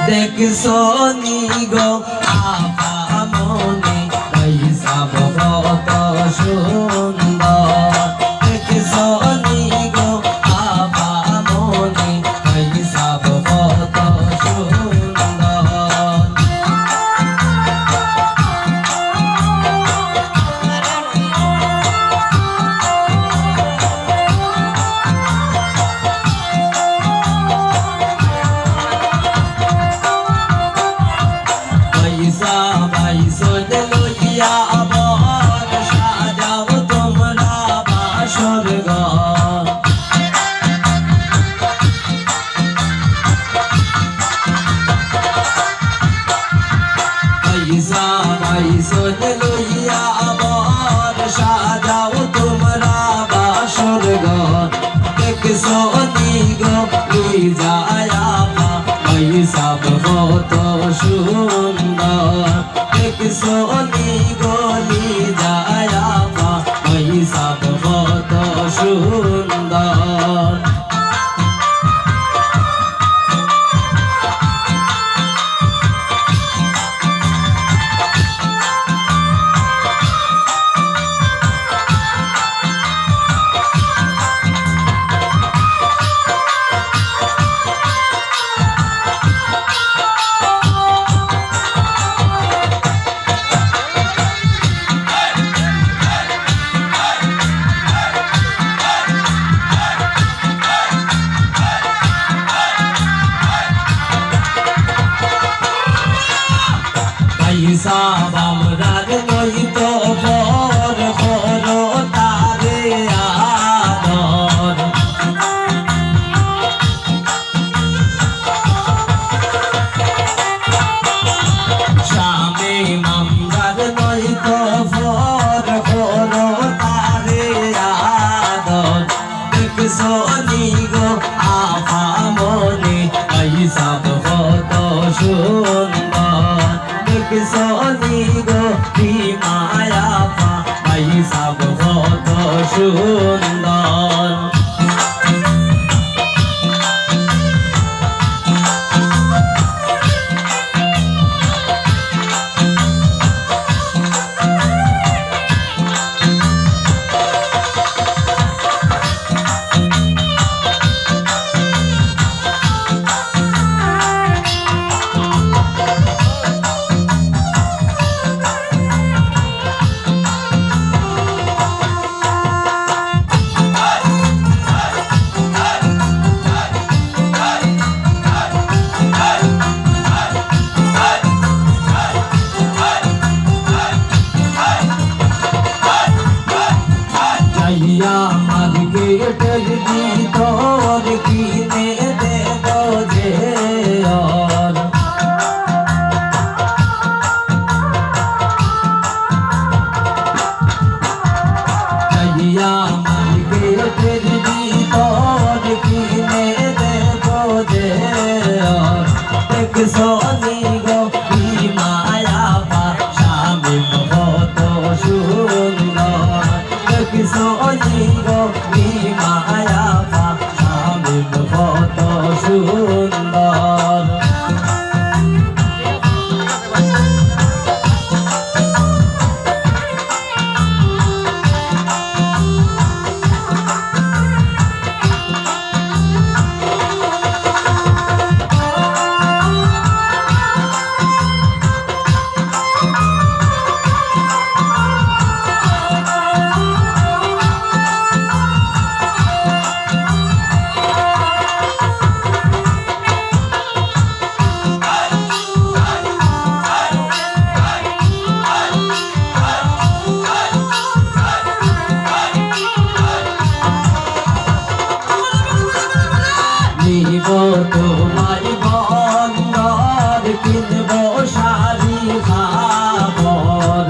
দেখছো নি গো আপামনি পয়সা কত সুন্দর দেখছো নি গো আপামনি পয়সা কত সুন্দর পয়সা বাইসন লইয়া আবার সাজাও তোমরা বাসর ঘর পয়সা বাইসন লইয়া আবার সাজাও তোমরা বাসর ঘর দেখছো নি গো লিজায়া পয়সা কত সুন্দর দেখছো নি গো লিজায়া পয়সা কত সুন্দর পয়সা বামরার নইত পর করো তারে আদর স্বামী মামরার নইত পর করো তারে আদর দেখছো নি গো আপামনি পয়সা কত সুন্দর দেখছো নি গো মায়া পয়সা কত সুন্দর মার্কেটের ভিতর কিনে দেব যে মার্কেটের ভিতর কিনে দেব যে দেখছো নি গো মায়া স্বামী কত সুন্দর দেখছো নি গো মায়া স্বামী কত সুন্দর নিব তোমার বন্দর কিনব শাড়ি খাবর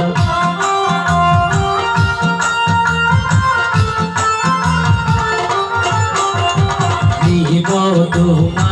নিব তোমার